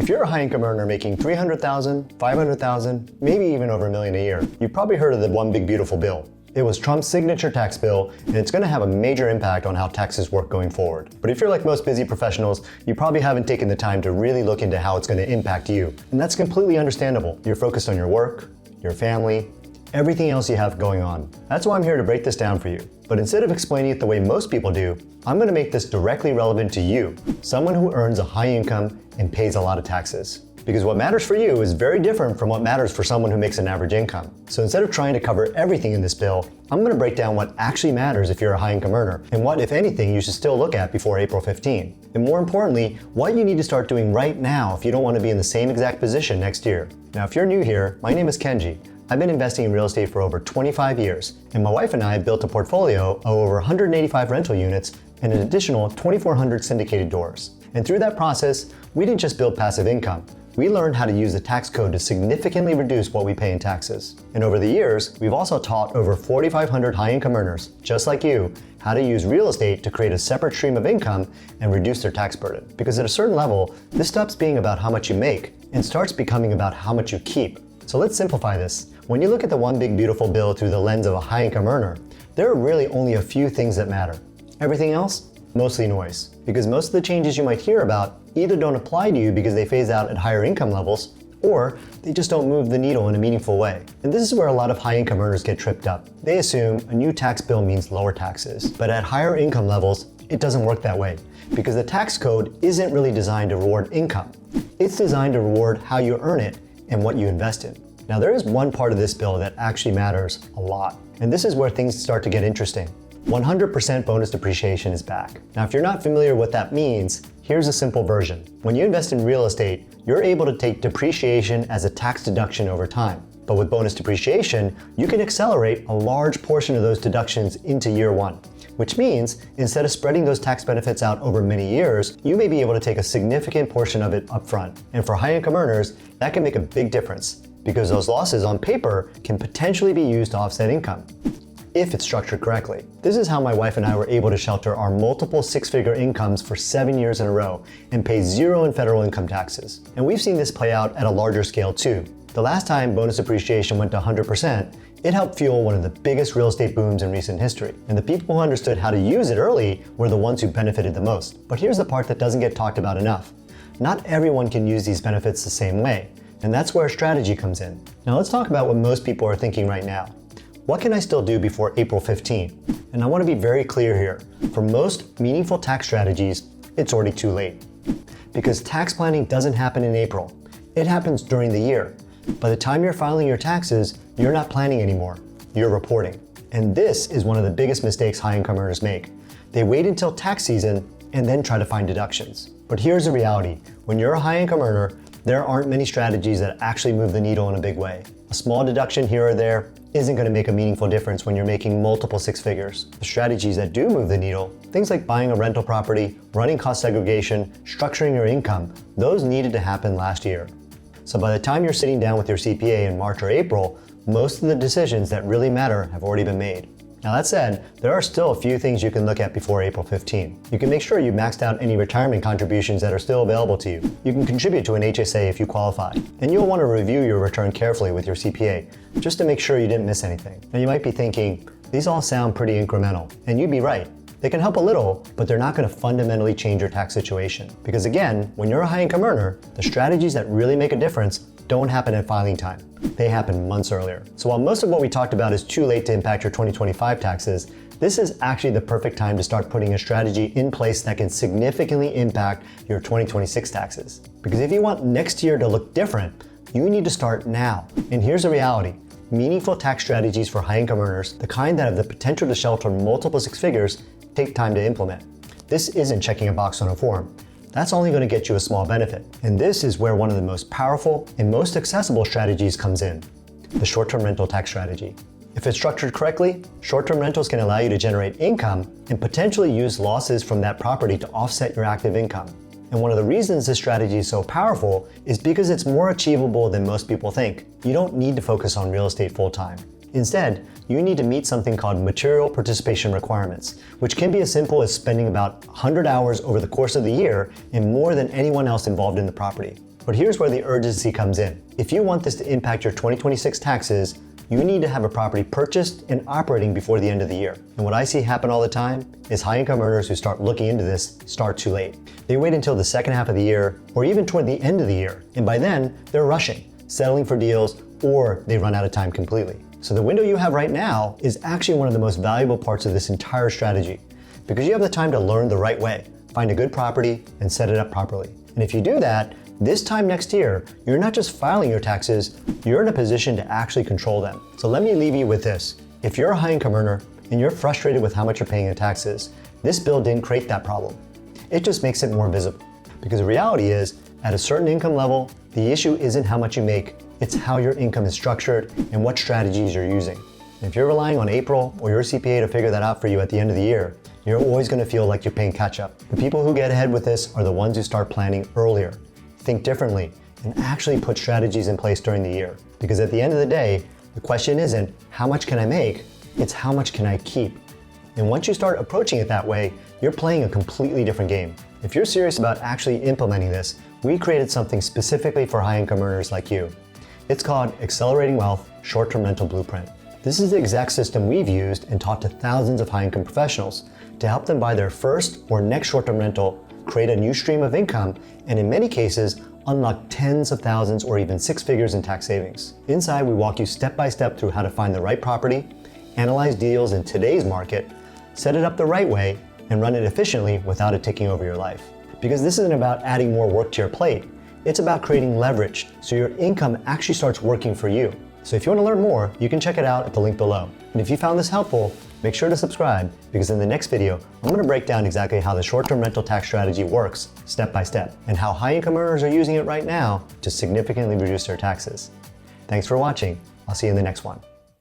If you're a high-income earner making $300,000, $500,000, maybe even over $1 million a year, you've probably heard of the One Big Beautiful Bill. It was Trump's signature tax bill, and it's going to have a major impact on how taxes work going forward. But if you're like most busy professionals, you probably haven't taken the time to really look into how it's going to impact you. And that's completely understandable. You're focused on your work, your family, everything else you have going on. That's why I'm here to break this down for you. But instead of explaining it the way most people do, I'm going to make this directly relevant to you, someone who earns a high income and pays a lot of taxes. Because what matters for you is very different from what matters for someone who makes an average income. So instead of trying to cover everything in this bill, I'm going to break down what actually matters if you're a high income earner, and what, if anything, you should still look at before April 15. And more importantly, what you need to start doing right now if you don't want to be in the same exact position next year. Now, if you're new here, my name is Kenji. I've been investing in real estate for over 25 years, and my wife and I have built a portfolio of over 185 rental units and an additional 2,400 syndicated doors. And through that process, we didn't just build passive income. We learned how to use the tax code to significantly reduce what we pay in taxes. And over the years, we've also taught over 4,500 high-income earners, just like you, how to use real estate to create a separate stream of income and reduce their tax burden. Because at a certain level, this stops being about how much you make and starts becoming about how much you keep. So let's simplify this. When you look at the One Big Beautiful Bill through the lens of a high-income earner, there are really only a few things that matter. Everything else? Mostly noise. Because most of the changes you might hear about either don't apply to you because they phase out at higher income levels, or they just don't move the needle in a meaningful way. And this is where a lot of high-income earners get tripped up. They assume a new tax bill means lower taxes. But at higher income levels, it doesn't work that way, because the tax code isn't really designed to reward income. It's designed to reward how you earn it and what you invest in. Now, there is one part of this bill that actually matters a lot, and this is where things start to get interesting. 100% bonus depreciation is back. Now, if you're not familiar with what that means, here's a simple version. When you invest in real estate, you're able to take depreciation as a tax deduction over time. But with bonus depreciation, you can accelerate a large portion of those deductions into year one, which means instead of spreading those tax benefits out over many years, you may be able to take a significant portion of it upfront. And for high-income earners, that can make a big difference, because those losses on paper can potentially be used to offset income, if it's structured correctly. This is how my wife and I were able to shelter our multiple six-figure incomes for 7 years in a row and pay zero in federal income taxes. And we've seen this play out at a larger scale too. The last time bonus depreciation went to 100%, it helped fuel one of the biggest real estate booms in recent history. And the people who understood how to use it early were the ones who benefited the most. But here's the part that doesn't get talked about enough. Not everyone can use these benefits the same way, and that's where strategy comes in. Now let's talk about what most people are thinking right now. What can I still do before April 15? And I want to be very clear here. For most meaningful tax strategies, it's already too late. Because tax planning doesn't happen in April. It happens during the year. By the time you're filing your taxes, you're not planning anymore. You're reporting. And this is one of the biggest mistakes high-income earners make. They wait until tax season and then try to find deductions. But here's the reality. When you're a high-income earner, there aren't many strategies that actually move the needle in a big way. A small deduction here or there isn't going to make a meaningful difference when you're making multiple six figures. The strategies that do move the needle, things like buying a rental property, running cost segregation, structuring your income, those needed to happen last year. So by the time you're sitting down with your CPA in March or April, most of the decisions that really matter have already been made. Now that said, there are still a few things you can look at before April 15. You can make sure you maxed out any retirement contributions that are still available to you. You can contribute to an HSA if you qualify. And you'll want to review your return carefully with your CPA, just to make sure you didn't miss anything. Now you might be thinking, these all sound pretty incremental, and you'd be right. They can help a little, but they're not going to fundamentally change your tax situation. Because again, when you're a high-income earner, the strategies that really make a difference don't happen at filing time. They happen months earlier. So while most of what we talked about is too late to impact your 2025 taxes, this is actually the perfect time to start putting a strategy in place that can significantly impact your 2026 taxes. Because if you want next year to look different, you need to start now. And here's the reality. Meaningful tax strategies for high-income earners, the kind that have the potential to shelter multiple six figures, take time to implement. This isn't checking a box on a form. That's only going to get you a small benefit. And this is where one of the most powerful and most accessible strategies comes in, the short-term rental tax strategy. If it's structured correctly, short-term rentals can allow you to generate income and potentially use losses from that property to offset your active income. And one of the reasons this strategy is so powerful is because it's more achievable than most people think. You don't need to focus on real estate full-time. Instead, you need to meet something called material participation requirements, which can be as simple as spending about 100 hours over the course of the year and more than anyone else involved in the property. But here's where the urgency comes in. If you want this to impact your 2026 taxes, you need to have a property purchased and operating before the end of the year. And what I see happen all the time is high-income earners who start looking into this start too late. They wait until the second half of the year or even toward the end of the year, and by then they're rushing, settling for deals, or they run out of time completely. So the window you have right now is actually one of the most valuable parts of this entire strategy, because you have the time to learn the right way, find a good property, and set it up properly. And if you do that, this time next year, you're not just filing your taxes, you're in a position to actually control them. So let me leave you with this. If you're a high-income earner and you're frustrated with how much you're paying in taxes, this bill didn't create that problem. It just makes it more visible. Because the reality is, at a certain income level, the issue isn't how much you make, it's how your income is structured and what strategies you're using. And if you're relying on April or your CPA to figure that out for you at the end of the year, you're always going to feel like you're paying catch-up. The people who get ahead with this are the ones who start planning earlier, think differently, and actually put strategies in place during the year. Because at the end of the day, the question isn't how much can I make, it's how much can I keep. And once you start approaching it that way, you're playing a completely different game. If you're serious about actually implementing this, we created something specifically for high-income earners like you. It's called Accelerating Wealth Short-Term Rental Blueprint. This is the exact system we've used and taught to thousands of high-income professionals to help them buy their first or next short-term rental, create a new stream of income, and in many cases, unlock tens of thousands or even six figures in tax savings. Inside, we walk you step by step through how to find the right property, analyze deals in today's market, set it up the right way, and run it efficiently without it taking over your life. Because this isn't about adding more work to your plate, it's about creating leverage so your income actually starts working for you. So if you want to learn more, you can check it out at the link below. And if you found this helpful, make sure to subscribe, because in the next video, I'm going to break down exactly how the short-term rental tax strategy works step by step, and how high-income earners are using it right now to significantly reduce their taxes. Thanks for watching. I'll see you in the next one.